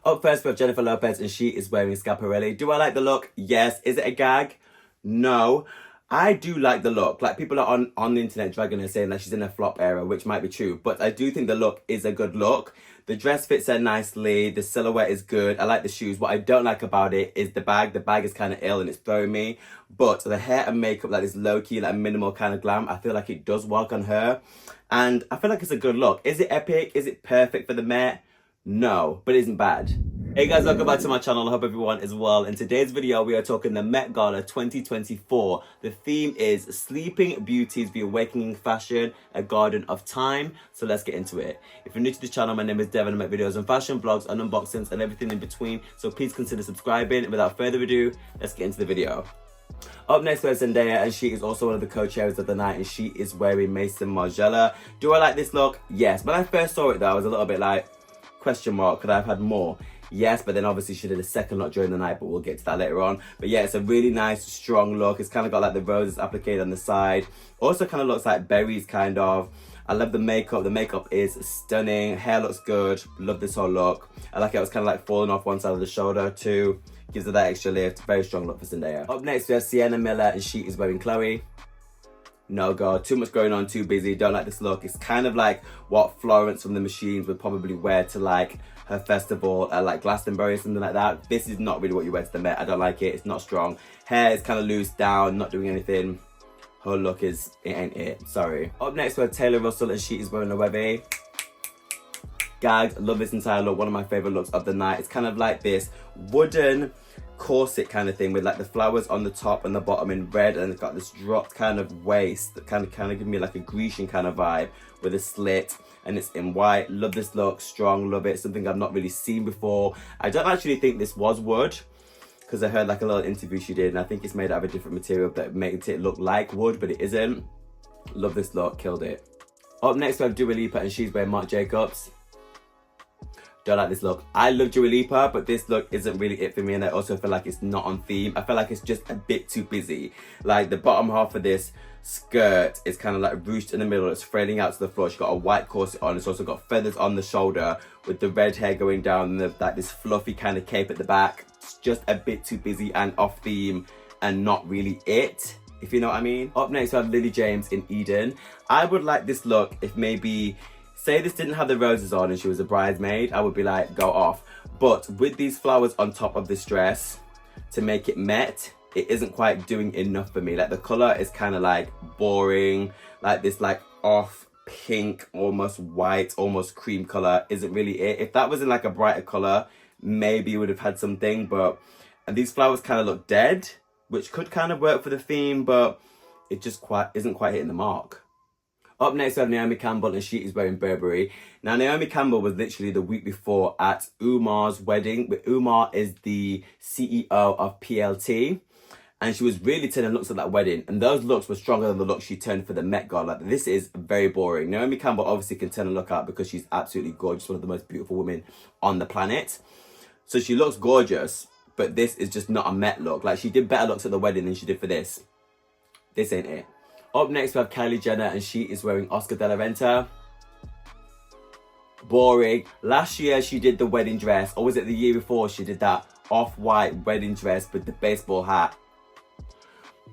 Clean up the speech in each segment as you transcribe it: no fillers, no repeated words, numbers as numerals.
Up first, we have Jennifer Lopez, and she is wearing Schiaparelli. Do I like the look? Yes. Is it a gag? No. I do like the look. Like, people are on the internet dragging her, saying that she's in a flop era, which might be true. But I do think the look is a good look. The dress fits her nicely. The silhouette is good. I like the shoes. What I don't like about it is the bag. The bag is kind of ill and it's throwing me. But the hair and makeup, like this low-key, like minimal kind of glam, I feel like it does work on her. And I feel like it's a good look. Is it epic? Is it perfect for the Met? No, but it isn't bad. Hey guys, welcome back to my channel. I hope everyone is well. In today's video, we are talking the Met Gala 2024. The theme is Sleeping Beauties, the Awakening Fashion, a Garden of Time. So let's get into it. If you're new to the channel, my name is Devon. I make videos on fashion, blogs, and unboxings, and everything in between. So please consider subscribing. And without further ado, let's get into the video. Up next, we have Zendaya, and she is also one of the co-chairs of the night, and she is wearing Maison Margiela. Do I like this look? Yes. When I first saw it though, I was a little bit like, question mark, could I have had more? Yes, but then obviously she did a second look during the night, but we'll get to that later on. But yeah, it's a really nice, strong look. It's kind of got like the roses appliqued on the side. Also kind of looks like berries, kind of. I love the makeup. The makeup is stunning. Hair looks good. Love this whole look. I like it. It was kind of like falling off one side of the shoulder too. Gives her that extra lift. Very strong look for Zendaya. Up next, we have Sienna Miller, and she is wearing Chloe. No god, too much going on, too busy, don't like this look. It's kind of like what Florence from The Machines would probably wear to like her festival at like Glastonbury or something like that. This is not really what you wear to the Met. I don't like it. It's not strong. Hair is kind of loose down, not doing anything. Her look is, it ain't it, sorry. Up next we have Taylor Russell, and she is wearing a Webby. Gagged, love this entire look. One of my favorite looks of the night. It's kind of like this wooden corset kind of thing with like the flowers on the top and the bottom in red, and it's got this dropped kind of waist that kind of give me like a Grecian kind of vibe with a slit, and it's in white. Love this look, strong, love it. Something I've not really seen before. I don't actually think this was wood, because I heard like a little interview she did, and I think it's made out of a different material that makes it look like wood, but it isn't. Love this look, killed it. Up next we have Dua Lipa, and she's wearing Marc Jacobs. Don't like this look. I love Dua Lipa, but this look isn't really it for me, and I also feel like it's not on theme. I feel like it's just a bit too busy. Like the bottom half of this skirt is kind of like ruched in the middle. It's frailing out to the floor. She's got a white corset on. It's also got feathers on the shoulder with the red hair going down, and like this fluffy kind of cape at the back. It's just a bit too busy and off theme and not really it, if you know what I mean. Up next we have Lily James in Eden. I would like this look if maybe, say this didn't have the roses on and she was a bridesmaid, I would be like, go off. But with these flowers on top of this dress, to make it Met, it isn't quite doing enough for me. Like the color is kind of like boring, like this like off pink, almost white, almost cream color isn't really it. If that was in like a brighter color, maybe it would have had something, but and these flowers kind of look dead, which could kind of work for the theme, but it just isn't quite hitting the mark. Up next we have Naomi Campbell, and she is wearing Burberry. Now Naomi Campbell was literally the week before at Umar's wedding. But Umar is the CEO of PLT, and she was really turning looks at that wedding, and those looks were stronger than the looks she turned for the Met Gala. Like, this is very boring. Naomi Campbell obviously can turn a look out because she's absolutely gorgeous, one of the most beautiful women on the planet. So she looks gorgeous, but this is just not a Met look. Like, she did better looks at the wedding than she did for this. This ain't it. Up next we have Kylie Jenner, and she is wearing Oscar de la Renta. Boring. Last year she did the wedding dress, or was it the year before she did that off-white wedding dress with the baseball hat?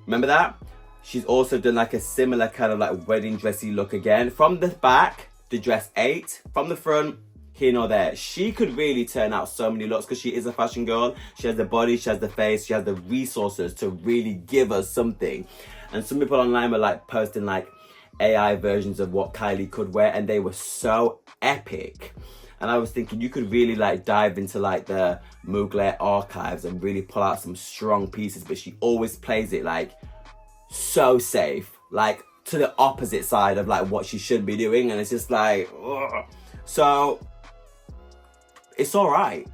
Remember that? She's also done like a similar kind of like wedding dressy look again. From the back, the dress ate. From the front, here nor there. She could really turn out so many looks because she is a fashion girl. She has the body, she has the face, she has the resources to really give us something. And some people online were like posting like AI versions of what Kylie could wear, and they were so epic. And I was thinking you could really like dive into like the Mugler archives and really pull out some strong pieces, but she always plays it like so safe, like to the opposite side of like what she should be doing, and it's just like, ugh. So it's all right.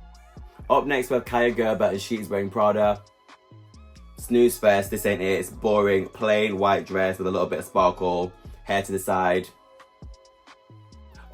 Up next we have Kaya Gerber, and she is wearing Prada. Snooze fest, this ain't it. It's boring, plain white dress with a little bit of sparkle, hair to the side.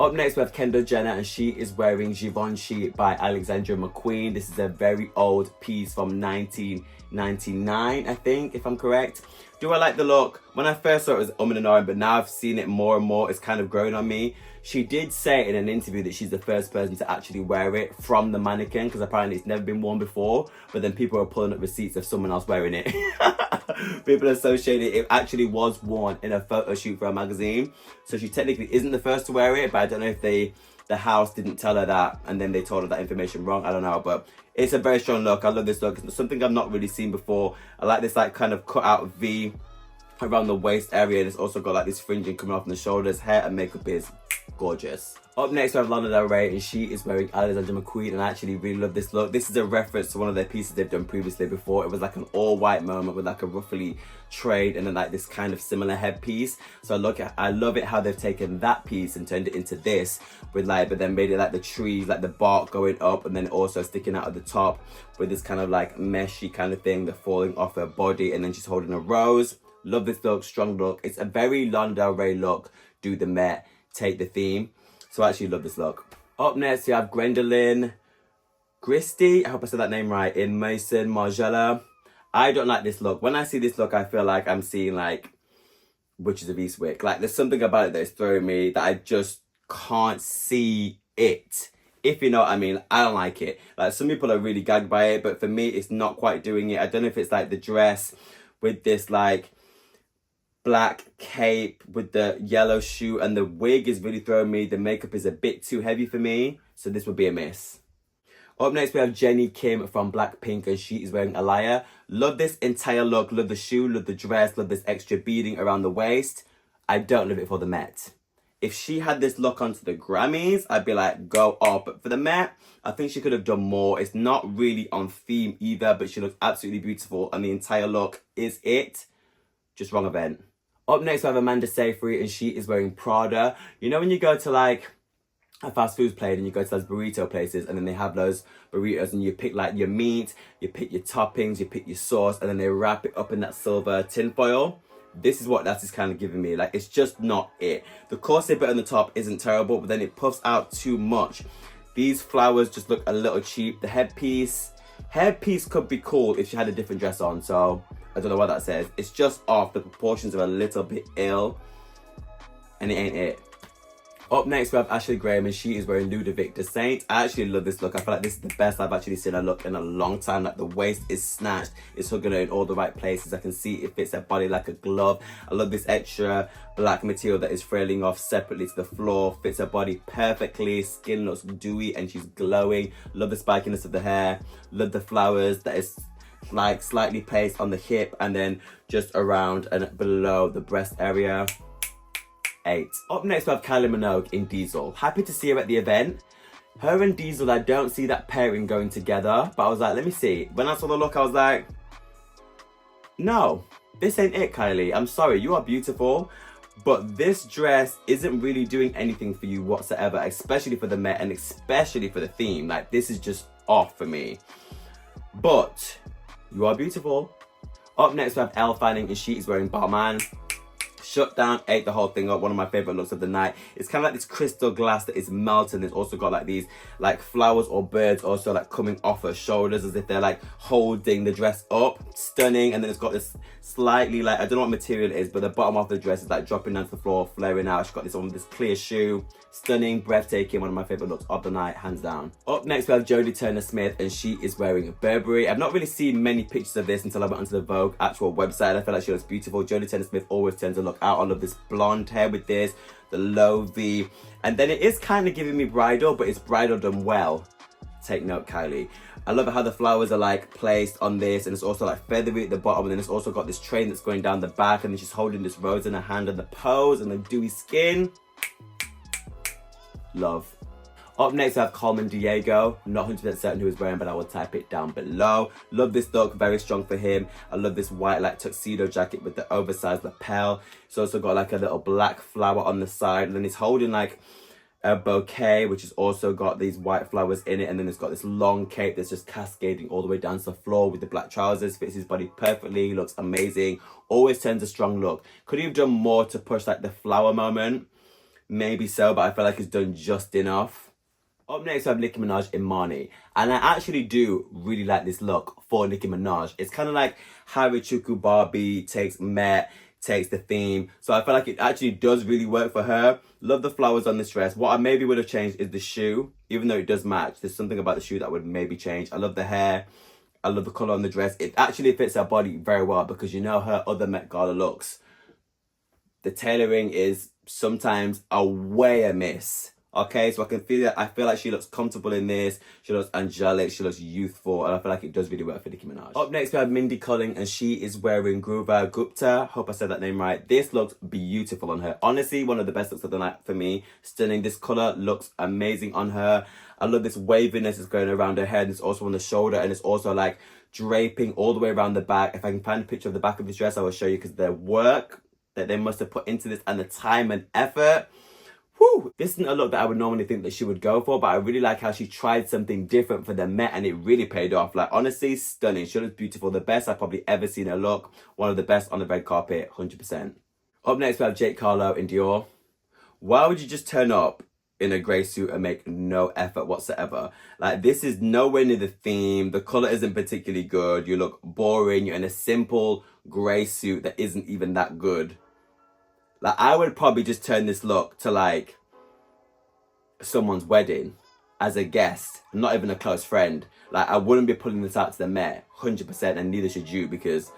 Up next we have Kendall Jenner, and she is wearing Givenchy by Alexandra McQueen. This is a very old piece from 1999, I think, if I'm correct. Do I like the look? When I first saw it, it was and ahhing, but now I've seen it more and more. It's kind of grown on me. She did say in an interview that she's the first person to actually wear it from the mannequin, because apparently it's never been worn before, but then people are pulling up receipts of someone else wearing it. People associated it actually was worn in a photo shoot for a magazine. So she technically isn't the first to wear it, but I don't know if the house didn't tell her that and then they told her that information wrong. I don't know, but it's a very strong look. I love this look. It's something I've not really seen before. I like this like kind of cut out V around the waist area. And it's also got like this fringing coming off on the shoulders. Hair and makeup is gorgeous. Up next we have Lana Del Rey, and she is wearing Alexander McQueen, and I actually really love this look. This is a reference to one of their pieces they've done previously before. It was like an all-white moment with like a ruffly trade and then like this kind of similar headpiece. So I love it how they've taken that piece and turned it into this with like, but then made it like the trees, like the bark going up and then also sticking out at the top with this kind of like meshy kind of thing, the falling off her body, and then she's holding a rose. Love this look, strong look. It's a very Lana Del Rey look. Do the Met, take the theme. So I actually love this look. Up next, you have Gwendolyn Christie. I hope I said that name right. In Maison Margiela. I don't like this look. When I see this look, I feel like I'm seeing like Witches of Eastwick. Like there's something about it that is throwing me that I just can't see it. If you know what I mean, I don't like it. Like some people are really gagged by it, but for me, it's not quite doing it. I don't know if it's like the dress with this like black cape with the yellow shoe, and the wig is really throwing me. The makeup is a bit too heavy for me, so this would be a miss. Up next we have Jennie Kim from Blackpink, and she is wearing Alaya. Love this entire look, love the shoe, love the dress, love this extra beading around the waist. I don't love it for the Met. If she had this look onto the Grammys, I'd be like, go up. But for the Met, I think she could have done more. It's not really on theme either, but she looks absolutely beautiful, and the entire look is it. Just wrong event. Up next, we have Amanda Seyfried, and she is wearing Prada. You know when you go to like a fast food place and you go to those burrito places and then they have those burritos and you pick like your meat, you pick your toppings, you pick your sauce, and then they wrap it up in that silver tin foil? This is what that is kind of giving me. Like, it's just not it. The corset bit on the top isn't terrible, but then it puffs out too much. These flowers just look a little cheap. The headpiece could be cool if she had a different dress on, so I don't know what that says. It's just off. The proportions are a little bit ill, and it ain't it. Up next, we have Ashley Graham, and she is wearing Ludovic de Saint. I actually love this look. I feel like this is the best I've actually seen her look in a long time. Like, the waist is snatched. It's hugging her in all the right places. I can see it fits her body like a glove. I love this extra black material that is frailing off separately to the floor. Fits her body perfectly. Skin looks dewy, and she's glowing. Love the spikiness of the hair. Love the flowers that is like slightly placed on the hip and then just around and below the breast area. 8. Up next we have Kylie Minogue in Diesel. Happy to see her at the event. Her and Diesel, I don't see that pairing going together, but I was like, let me see. When I saw the look, I was like, no, this ain't it, Kylie. I'm sorry, you are beautiful, but this dress isn't really doing anything for you whatsoever, especially for the Met and especially for the theme. Like, this is just off for me. But you are beautiful. Up next we have Elle Fanning, and she is wearing Balmain. Shut down, ate the whole thing up. One of my favorite looks of the night. It's kind of like this crystal glass that is melting. It's also got like these like flowers or birds also like coming off her shoulders as if they're like holding the dress up. Stunning. And then it's got this slightly like, I don't know what material it is, but the bottom of the dress is like dropping down to the floor, flaring out. She's got this one with this clear shoe. Stunning, breathtaking, one of my favorite looks of the night, hands down. Up next we have Jodie Turner-Smith, and she is wearing Burberry. I've not really seen many pictures of this until I went onto the Vogue actual website. I feel like she looks beautiful. Jodie Turner-Smith always turns to look out. I love this blonde hair with this, the low V, and then it is kind of giving me bridal, but it's bridal done well. Take note, Kylie. I love how the flowers are like placed on this, and it's also like feathery at the bottom, and then it's also got this train that's going down the back, and then she's holding this rose in her hand, and the pose and the dewy skin. Love. Up next I have Coleman Diego. I'm not 100% certain who he's wearing, but I will type it down below. Love this look, very strong for him. I love this white like tuxedo jacket with the oversized lapel. It's also got like a little black flower on the side, and then he's holding like a bouquet which has also got these white flowers in it, and then it's got this long cape that's just cascading all the way down to the floor with the black trousers. Fits his body perfectly, looks amazing, always turns a strong look. Could he have done more to push like the flower moment? Maybe so, but I feel like he's done just enough. Up next, we have Nicki Minaj in Marnie. And I actually do really like this look for Nicki Minaj. It's kind of like Harajuku Barbie takes Met, takes the theme. So I feel like it actually does really work for her. Love the flowers on this dress. What I maybe would have changed is the shoe, even though it does match. There's something about the shoe that would maybe change. I love the hair. I love the colour on the dress. It actually fits her body very well because you know her other Met Gala looks. The tailoring is sometimes a way a miss. Okay, so I can feel that. I feel like she looks comfortable in this. She looks angelic. She looks youthful, and I feel like it does really work for Nicki Minaj. Up next, we have Mindy Kaling, and she is wearing Gruva Gupta. Hope I said that name right. This looks beautiful on her. Honestly, one of the best looks of the night for me. Stunning. This color looks amazing on her. I love this waviness that's going around her head. And it's also on the shoulder, and it's also like draping all the way around the back. If I can find a picture of the back of this dress, I will show you because the work that they must have put into this and the time and effort. Whew. This isn't a look that I would normally think that she would go for, but I really like how she tried something different for the Met and it really paid off. Like, honestly, stunning. She looks beautiful. The best I've probably ever seen her look. One of the best on the red carpet, 100%. Up next, we have Jake Harlow in Dior. Why would you just turn up in a grey suit and make no effort whatsoever? Like, this is nowhere near the theme. The colour isn't particularly good. You look boring. You're in a simple grey suit that isn't even that good. Like, I would probably just turn this look to, like, someone's wedding as a guest, not even a close friend. Like, I wouldn't be pulling this out to the Met, 100%, and neither should you because,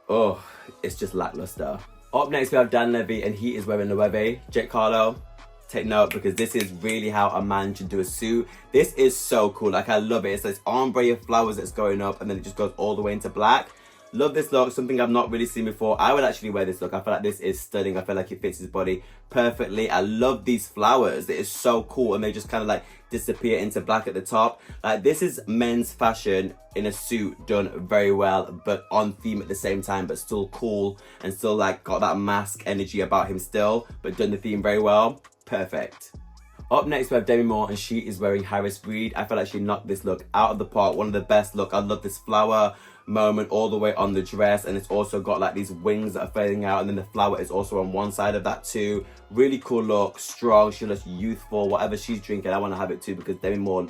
oh, it's just lackluster. Up next, we have Dan Levy, and he is wearing Loewe. Jake Harlow, take note because this is really how a man should do a suit. This is so cool. Like, I love it. It's this ombre of flowers that's going up, and then it just goes all the way into black. Love this look, something I've not really seen before. I would actually wear this look. I feel like this is stunning. I feel like it fits his body perfectly. I love these flowers. It is so cool, and they just kind of like disappear into black at the top. Like, this is men's fashion in a suit done very well, but on theme at the same time, but still cool and still like got that mask energy about him still, but done the theme very well. Perfect. Up next, we have Demi Moore, and she is wearing Harris Reed. I feel like she knocked this look out of the park. One of the best look. I love this flower moment all the way on the dress, and it's also got like these wings that are fading out, and then the flower is also on one side of that too. Really cool look, strong. She looks youthful. Whatever she's drinking, I want to have it too because Demi Moore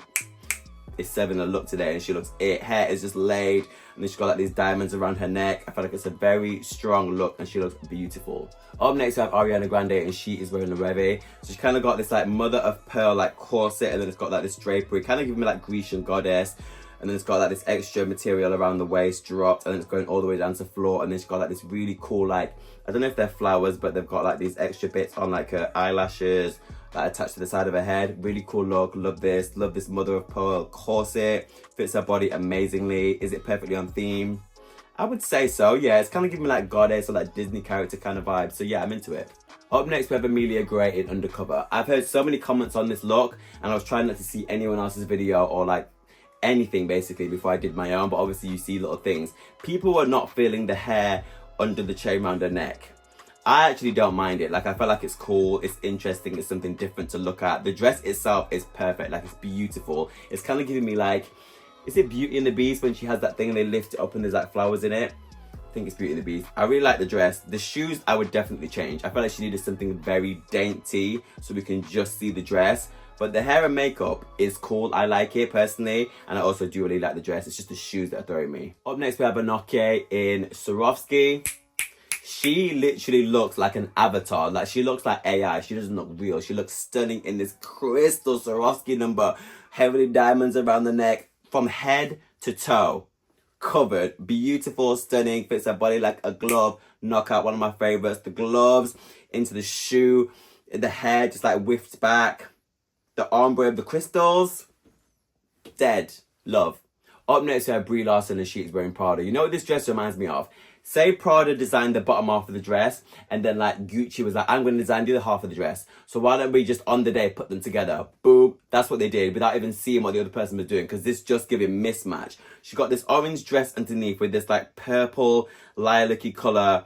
is serving a look today, and she looks it. Hair is just laid, and then she's got like these diamonds around her neck. I feel like it's a very strong look, and she looks beautiful. Up next, we have Ariana Grande, and she is wearing a Loewe. So she's kind of got this like mother of pearl like corset, and then it's got like this drapery, kind of giving me like Grecian goddess. And then it's got like this extra material around the waist dropped, and then it's going all the way down to the floor. And then she's got like this really cool, like, I don't know if they're flowers, but they've got like these extra bits on like her eyelashes that attached to the side of her head. Really cool look. Love this mother of pearl corset. Fits her body amazingly. Is it perfectly on theme? I would say so, yeah. It's kind of giving me like goddess or like Disney character kind of vibe. So yeah, I'm into it. Up next, we have Amelia Gray in Undercover. I've heard so many comments on this look, and I was trying not to see anyone else's video or like anything basically before I did my own, but obviously you see little things. People were not feeling the hair under the chain around her neck. I actually don't mind it. Like, I feel like it's cool, it's interesting, it's something different to look at. The dress itself is perfect, like it's beautiful. It's kind of giving me like, is it Beauty and the Beast when she has that thing and they lift it up and there's like flowers in it? I think it's Beauty and the Beast. I really like the dress. The shoes I would definitely change. I feel like she needed something very dainty so we can just see the dress. But the hair and makeup is cool. I like it personally. And I also do really like the dress. It's just the shoes that are throwing me. Up next, we have Anoke in Swarovski. She literally looks like an avatar. Like, she looks like AI. She doesn't look real. She looks stunning in this crystal Swarovski number. Heavily diamonds around the neck. From head to toe. Covered. Beautiful, stunning. Fits her body like a glove. Knockout, one of my favorites. The gloves into the shoe. The hair just like whiffed back. The ombre of the crystals, dead. Love. Up next, we have Brie Larson, and she is wearing Prada. You know what this dress reminds me of? Say Prada designed the bottom half of the dress, and then like Gucci was like, I'm going to design the other half of the dress. So why don't we just on the day put them together? Boom. That's what they did without even seeing what the other person was doing, because this just giving mismatch. She got this orange dress underneath with this like purple lilac-y colour.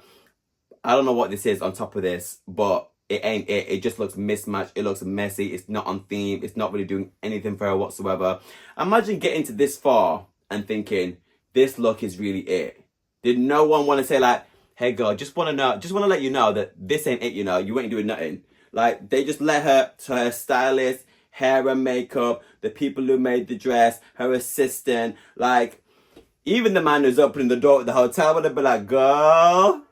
I don't know what this is on top of this, but it ain't it. It just looks mismatched. It looks messy. It's not on theme. It's not really doing anything for her whatsoever. Imagine getting to this far and thinking, this look is really it. Did no one want to say like, hey girl, just want to let you know that this ain't it, you know, you ain't doing nothing. Like, they just let her to her stylist, hair and makeup, the people who made the dress, her assistant, like, even the man who's opening the door at the hotel would have been like, girl,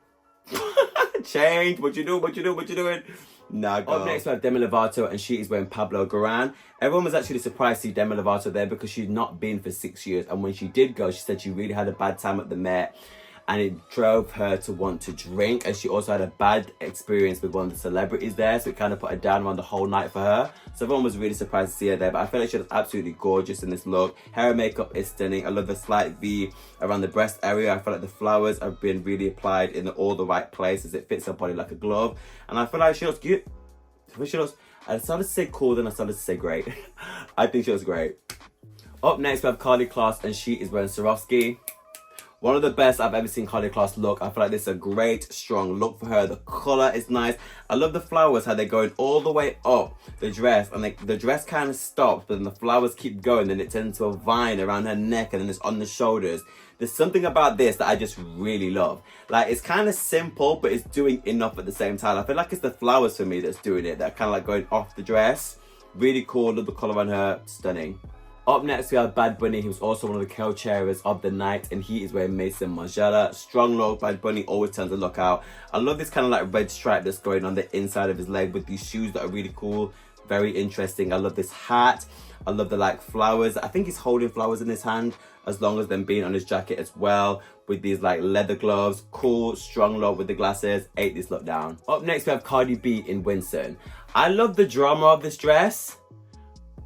change, what you doing? Nah, girl. Up next we have Demi Lovato, and she is wearing Pablo Guerin. Everyone was actually surprised to see Demi Lovato there because she'd not been for 6 years, and when she did go, she said she really had a bad time at the Met, and it drove her to want to drink, and she also had a bad experience with one of the celebrities there, so it kind of put her down around the whole night for her. So everyone was really surprised to see her there, but I feel like she was absolutely gorgeous in this look. Hair and makeup is stunning. I love the slight V around the breast area. I feel like the flowers have been really applied in all the right places. It fits her body like a glove, and I feel like she looks cute. I started to say cool, then I started to say great. I think she looks great. Up next we have Carly Kloss, and she is wearing Swarovski. One of the best I've ever seen Carly Kloss look. I feel like this is a great, strong look for her. The colour is nice. I love the flowers, how they're going all the way up the dress. And the dress kind of stops, but then the flowers keep going. Then it turns into a vine around her neck, and then it's on the shoulders. There's something about this that I just really love. Like, it's kind of simple, but it's doing enough at the same time. I feel like it's the flowers for me that's doing it. They're kind of like going off the dress. Really cool. Love the colour on her. Stunning. Up next, we have Bad Bunny, who's also one of the co-chairers of the night, and he is wearing Maison Margiela. Strong look. Bad Bunny always turns a look out. I love this kind of like red stripe that's going on the inside of his leg with these shoes that are really cool. Very interesting. I love this hat. I love the like flowers. I think he's holding flowers in his hand, as long as them being on his jacket as well, with these like leather gloves. Cool, strong look with the glasses. Ate this look down. Up next, we have Cardi B in Winston. I love the drama of this dress,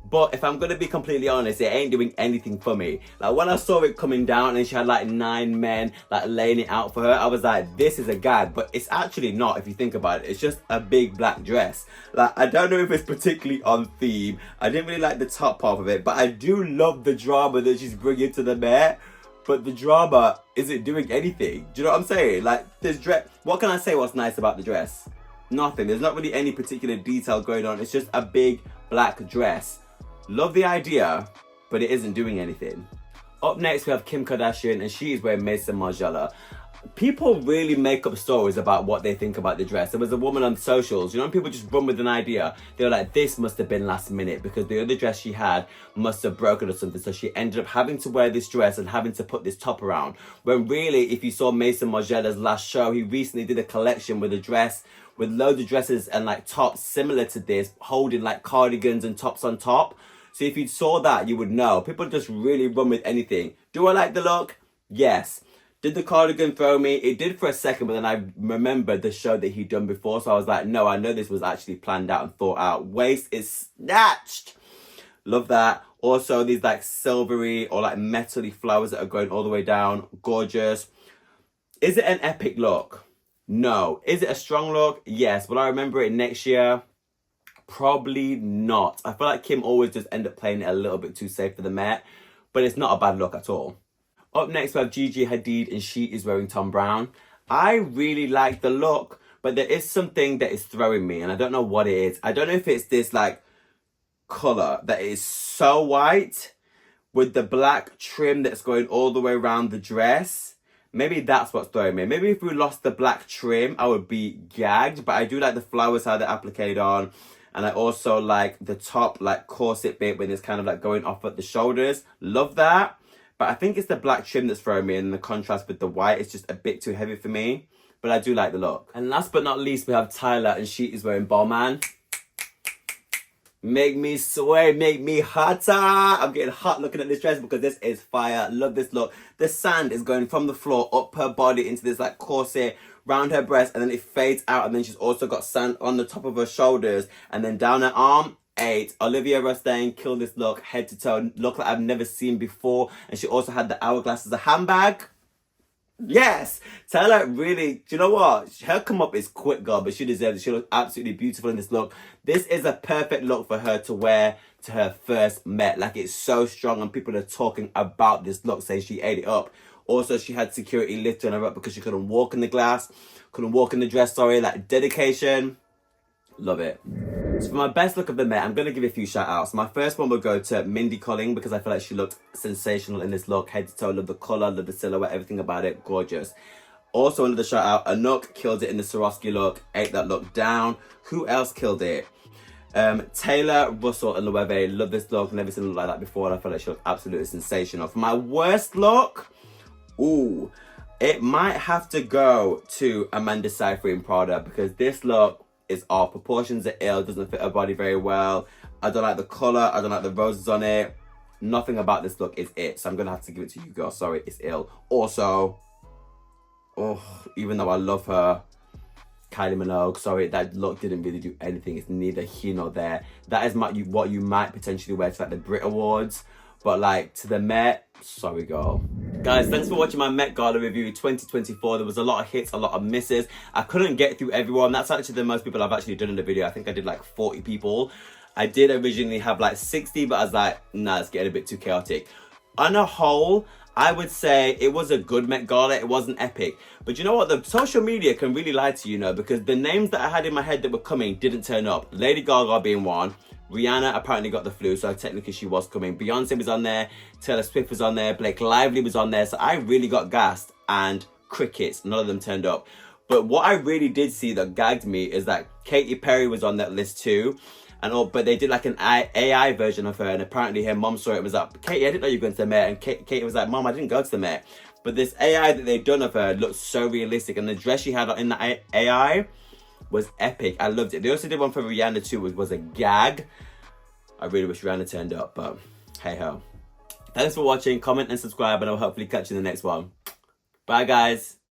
but if I'm gonna be completely honest, it ain't doing anything for me. Like, when I saw it coming down and she had like 9 men like laying it out for her, I was like, this is a gag. But it's actually not, if you think about it. It's just a big black dress. Like, I don't know if it's particularly on theme. I didn't really like the top part of it, but I do love the drama that she's bringing to the Met. But the drama isn't doing anything. Do you know what I'm saying? Like, this dress, what can I say what's nice about the dress? Nothing. There's not really any particular detail going on. It's just a big black dress. Love the idea, but it isn't doing anything. Up next, we have Kim Kardashian, and she is wearing Maison Margiela. People really make up stories about what they think about the dress. There was a woman on socials, you know, people just run with an idea. They were like, this must have been last minute because the other dress she had must have broken or something. So she ended up having to wear this dress and having to put this top around. When really, if you saw Maison Margiela's last show, he recently did a collection with a dress, with loads of dresses and like tops similar to this, holding like cardigans and tops on top. So if you saw that, you would know. People just really run with anything. Do I like the look? Yes. Did the cardigan throw me? It did for a second, but then I remembered the show that he'd done before. So I was like, no, I know this was actually planned out and thought out. Waist is snatched. Love that. Also, these like silvery or like metally flowers that are going all the way down. Gorgeous. Is it an epic look? No. Is it a strong look? Yes. Will I remember it next year? Probably not. I feel like Kim always just end up playing it a little bit too safe for the Met, but it's not a bad look at all. Up next, we have Gigi Hadid, and she is wearing Thom Browne. I really like the look, but there is something that is throwing me, and I don't know what it is. I don't know if it's this like colour that is so white with the black trim that's going all the way around the dress. Maybe that's what's throwing me. Maybe if we lost the black trim, I would be gagged, but I do like the flowers, how they're appliqued on. And I also like the top, like, corset bit when it's kind of like going off at the shoulders. Love that. But I think it's the black trim that's throwing me, and the contrast with the white is just a bit too heavy for me. But I do like the look. And last but not least, we have Tyler, and she is wearing Balmain. Make me sway, make me hotter. I'm getting hot looking at this dress because this is fire. Love this look. The sand is going from the floor up her body into this like corset round her breast, and then it fades out, and then she's also got sand on the top of her shoulders and then down her arm. 8. Olivia Rodrigo killed this look head to toe. Look like I've never seen before. And she also had the hourglass as a handbag. Yes, Taylor really, do you know what? Her come up is quick, girl, but she deserves it. She looks absolutely beautiful in this look. This is a perfect look for her to wear to her first Met. Like, it's so strong, and people are talking about this look, saying she ate it up. Also, she had security lifting her up because she couldn't walk in the dress, sorry. Like, dedication. Love it. So for my best look of the Met, I'm going to give you a few shout outs. My first one will go to Mindy Kaling because I feel like she looked sensational in this look. Head to toe, love the colour, love the silhouette, everything about it. Gorgeous. Also another shout out, Anouk killed it in the Swarovski look. Ate that look down. Who else killed it? Taylor Russell and Loewe, love this look. Never seen a look like that before, and I feel like she looks absolutely sensational. For my worst look, ooh, it might have to go to Amanda Seyfried in Prada, because this look is off. Proportions are ill, doesn't fit her body very well. I don't like the colour, I don't like the roses on it. Nothing about this look is it, so I'm gonna have to give it to you, girl. Sorry, it's ill. Also, oh, even though I love her, Kylie Minogue, sorry, that look didn't really do anything. It's neither here nor there. That is what you might potentially wear to like the Brit Awards, but like to the Met, sorry girl. Guys, thanks for watching my Met Gala review 2024. There was a lot of hits, a lot of misses. I couldn't get through everyone. That's actually the most people I've actually done in the video. I think I did like 40 people. I did originally have like 60, but I was like, nah, it's getting a bit too chaotic. On a whole, I would say it was a good Met Gala. It wasn't epic. But you know what? The social media can really lie to you, because the names that I had in my head that were coming didn't turn up. Lady Gaga being one. Rihanna apparently got the flu, so technically she was coming. Beyonce was on there. Taylor Swift was on there. Blake Lively was on there. So I really got gassed. And crickets. None of them turned up. But what I really did see that gagged me is that Katy Perry was on that list too. But they did like an AI version of her, and apparently her mom saw it and was like, Katie, I didn't know you were going to the Met. And Katie was like, Mom, I didn't go to the Met. But this AI that they've done of her looked so realistic, and the dress she had in the AI was epic. I loved it. They also did one for Rihanna too, which was a gag. I really wish Rihanna turned up, but hey ho. Thanks for watching. Comment and subscribe, and I'll hopefully catch you in the next one. Bye guys.